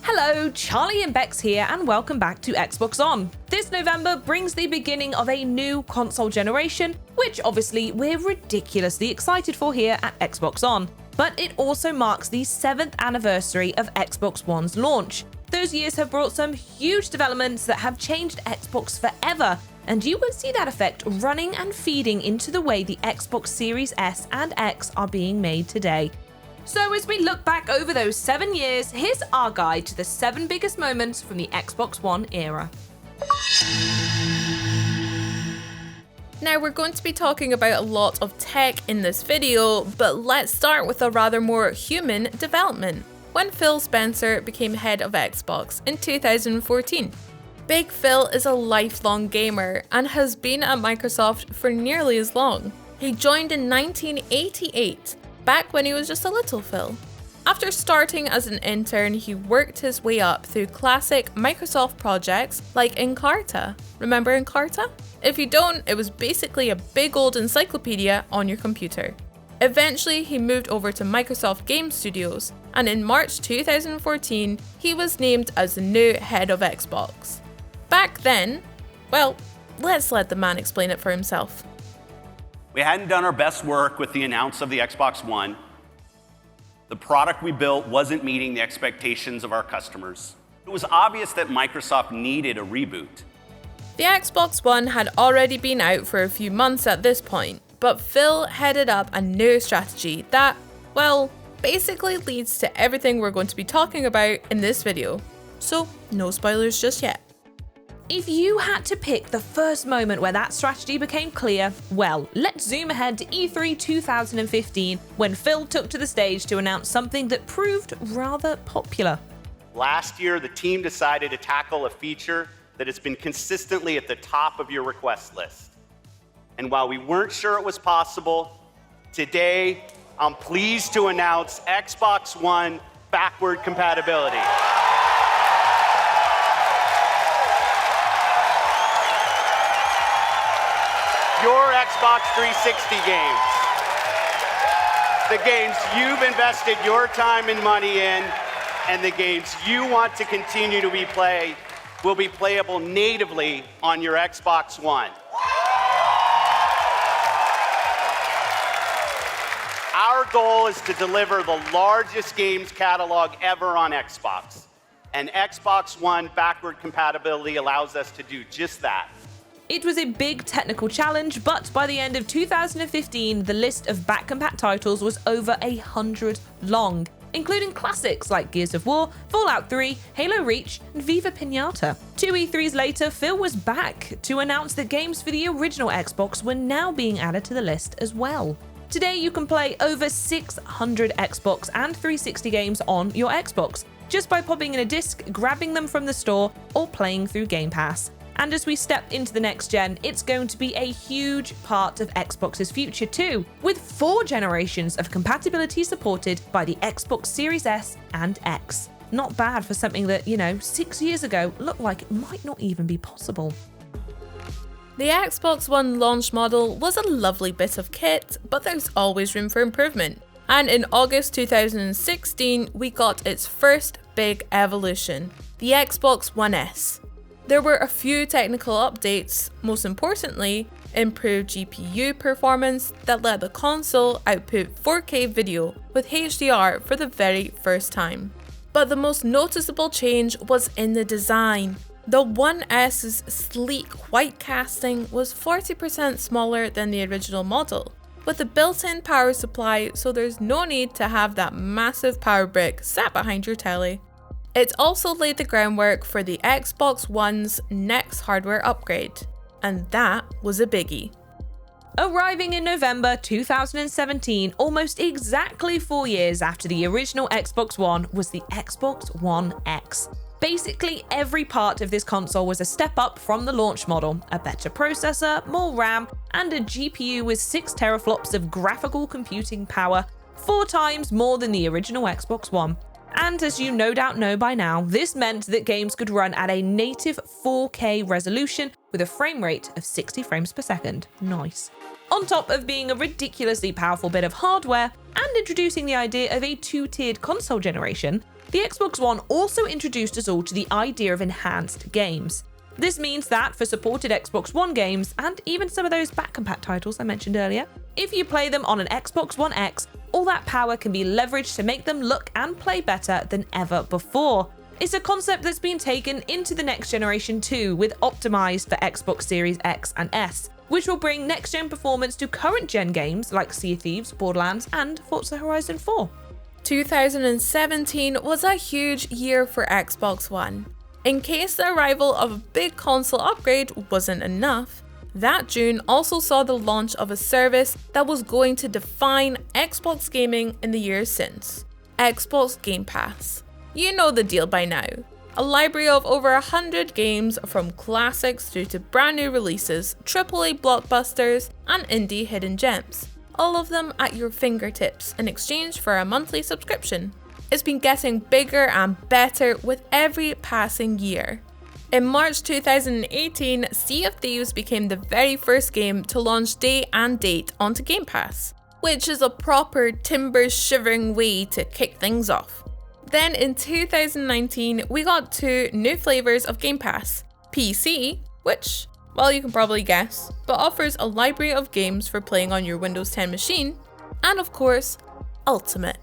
Hello, Charleyy and Bex here, and welcome back to Xbox On. This November brings the beginning of a new console generation, which obviously we're ridiculously excited for here at Xbox On. But it also marks the 7th anniversary of Xbox One's launch. Those years have brought some huge developments that have changed Xbox forever, and you will see that effect running and feeding into the way the Xbox Series S and X are being made today. So as we look back over those 7 years, here's our guide to the 7 biggest moments from the Xbox One era. Now we're going to be talking about a lot of tech in this video, but let's start with a rather more human development, when Phil Spencer became head of Xbox in 2014. Big Phil is a lifelong gamer and has been at Microsoft for nearly as long. He joined in 1988, back when he was just a little Phil. After starting as an intern, he worked his way up through classic Microsoft projects like Encarta. Remember Encarta? If you don't, it was basically a big old encyclopedia on your computer. Eventually, he moved over to Microsoft Game Studios, and in March 2014, he was named as the new head of Xbox. Back then, well, let's let the man explain it for himself. We hadn't done our best work with the announce of the Xbox One. The product we built wasn't meeting the expectations of our customers. It was obvious that Microsoft needed a reboot. The Xbox One had already been out for a few months at this point, but Phil headed up a new strategy that, well, basically leads to everything we're going to be talking about in this video. So, no spoilers just yet. If you had to pick the first moment where that strategy became clear, well, let's zoom ahead to E3 2015 when Phil took to the stage to announce something that proved rather popular. Last year, the team decided to tackle a feature that has been consistently at the top of your request list. And while we weren't sure it was possible, today I'm pleased to announce Xbox One backward compatibility. Your Xbox 360 games, the games you've invested your time and money in, and the games you want to continue to replay will be playable natively on your Xbox One. Our goal is to deliver the largest games catalog ever on Xbox, and Xbox One backward compatibility allows us to do just that. It was a big technical challenge, but by the end of 2015, the list of back-compat titles was over 100 long, including classics like Gears of War, Fallout 3, Halo Reach, and Viva Pinata. 2 E3s later, Phil was back to announce that games for the original Xbox were now being added to the list as well. Today, you can play over 600 Xbox and 360 games on your Xbox, just by popping in a disc, grabbing them from the store, or playing through Game Pass. And as we step into the next gen, it's going to be a huge part of Xbox's future too, with 4 generations of compatibility supported by the Xbox Series S and X. Not bad for something that, 6 years ago looked like it might not even be possible. The Xbox One launch model was a lovely bit of kit, but there's always room for improvement. And in August 2016, we got its first big evolution, the Xbox One S. There were a few technical updates, most importantly, improved GPU performance that let the console output 4K video with HDR for the very first time. But the most noticeable change was in the design. The One S's sleek white casting was 40% smaller than the original model, with a built-in power supply, so there's no need to have that massive power brick sat behind your telly. It also laid the groundwork for the Xbox One's next hardware upgrade, and that was a biggie. Arriving in November 2017, almost exactly 4 years after the original Xbox One, was the Xbox One X. Basically, every part of this console was a step up from the launch model: a better processor, more RAM, and a GPU with 6 teraflops of graphical computing power, 4 times more than the original Xbox One. And as you no doubt know by now, this meant that games could run at a native 4K resolution with a frame rate of 60 frames per second. Nice. On top of being a ridiculously powerful bit of hardware and introducing the idea of a 2-tiered console generation, the Xbox One also introduced us all to the idea of enhanced games. This means that for supported Xbox One games, and even some of those back-compat titles I mentioned earlier, if you play them on an Xbox One X, all that power can be leveraged to make them look and play better than ever before. It's a concept that's been taken into the next generation too, with optimized for Xbox Series X and S, which will bring next-gen performance to current-gen games like Sea of Thieves, Borderlands, and Forza Horizon 4. 2017 was a huge year for Xbox One. In case the arrival of a big console upgrade wasn't enough, that June also saw the launch of a service that was going to define Xbox gaming in the years since: Xbox Game Pass. You know the deal by now. A library of over 100 games, from classics through to brand new releases, AAA blockbusters, and indie hidden gems. All of them at your fingertips in exchange for a monthly subscription. It's been getting bigger and better with every passing year. In March 2018, Sea of Thieves became the very first game to launch day and date onto Game Pass, which is a proper timber-shivering way to kick things off. Then in 2019, we got 2 new flavors of Game Pass: PC, which, well, you can probably guess, but offers a library of games for playing on your Windows 10 machine, and of course, Ultimate.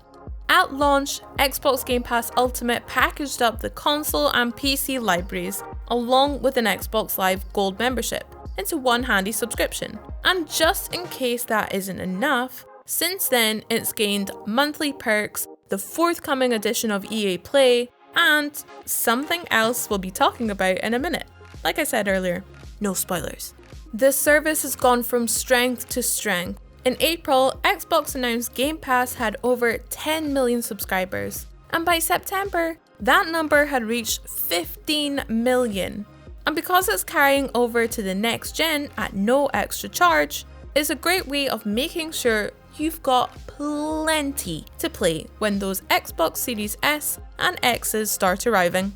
At launch, Xbox Game Pass Ultimate packaged up the console and PC libraries along with an Xbox Live Gold membership into one handy subscription. And just in case that isn't enough, since then it's gained monthly perks, the forthcoming edition of EA Play, and something else we'll be talking about in a minute. Like I said earlier, no spoilers. This service has gone from strength to strength. In April, Xbox announced Game Pass had over 10 million subscribers, and by September, that number had reached 15 million. And because it's carrying over to the next gen at no extra charge, it's a great way of making sure you've got plenty to play when those Xbox Series S and X's start arriving.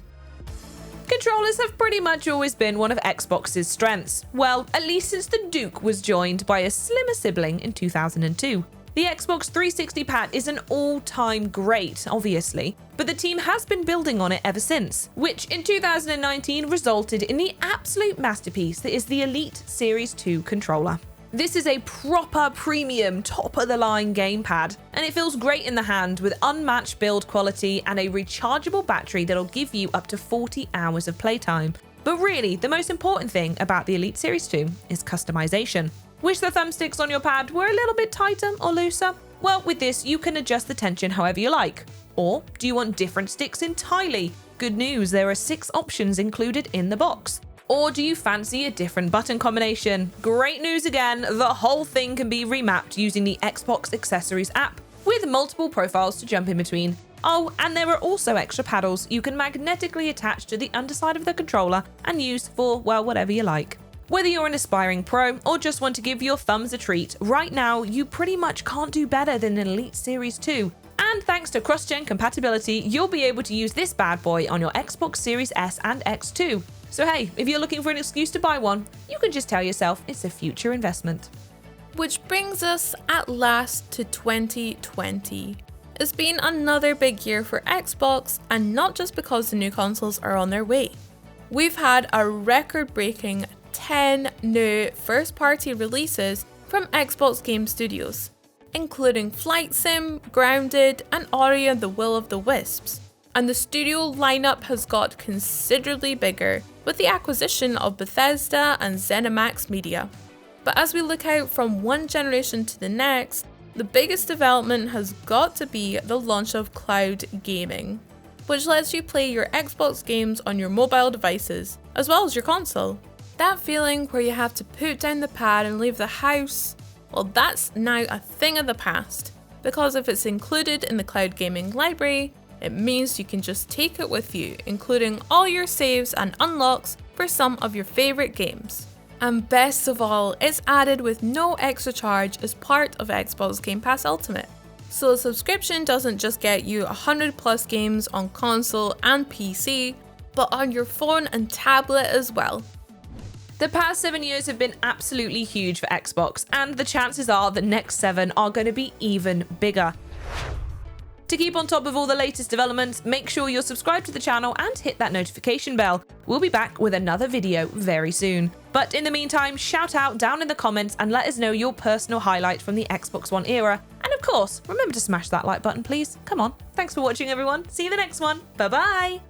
Controllers have pretty much always been one of Xbox's strengths. Well, at least since the Duke was joined by a slimmer sibling in 2002. The Xbox 360 pad is an all-time great, obviously, but the team has been building on it ever since, which in 2019 resulted in the absolute masterpiece that is the Elite Series 2 controller. This is a proper premium, top-of-the-line gamepad, and it feels great in the hand with unmatched build quality and a rechargeable battery that'll give you up to 40 hours of playtime. But really, the most important thing about the Elite Series 2 is customization. Wish the thumbsticks on your pad were a little bit tighter or looser? Well, with this, you can adjust the tension however you like. Or do you want different sticks entirely? Good news, there are 6 options included in the box. Or do you fancy a different button combination? Great news again, the whole thing can be remapped using the Xbox Accessories app, with multiple profiles to jump in between. Oh, and there are also extra paddles you can magnetically attach to the underside of the controller and use for, well, whatever you like. Whether you're an aspiring pro or just want to give your thumbs a treat, right now you pretty much can't do better than an Elite Series 2. And thanks to cross-gen compatibility, you'll be able to use this bad boy on your Xbox Series S and X too. So hey, if you're looking for an excuse to buy one, you can just tell yourself it's a future investment. Which brings us at last to 2020. It's been another big year for Xbox, and not just because the new consoles are on their way. We've had a record-breaking 10 new first-party releases from Xbox Game Studios, including Flight Sim, Grounded, and Ori and the Will of the Wisps. And the studio lineup has got considerably bigger with the acquisition of Bethesda and ZeniMax Media. But as we look out from one generation to the next, the biggest development has got to be the launch of cloud gaming, which lets you play your Xbox games on your mobile devices, as well as your console. That feeling where you have to put down the pad and leave the house, well, that's now a thing of the past, because if it's included in the cloud gaming library, it means you can just take it with you, including all your saves and unlocks for some of your favourite games. And best of all, it's added with no extra charge as part of Xbox Game Pass Ultimate. So a subscription doesn't just get you 100 plus games on console and PC, but on your phone and tablet as well. The past 7 years have been absolutely huge for Xbox, and the chances are the next 7 are going to be even bigger. To keep on top of all the latest developments, make sure you're subscribed to the channel and hit that notification bell. We'll be back with another video very soon. But in the meantime, shout out down in the comments and let us know your personal highlight from the Xbox One era. And of course, remember to smash that like button, please. Come on. Thanks for watching, everyone. See you in the next one. Bye-bye.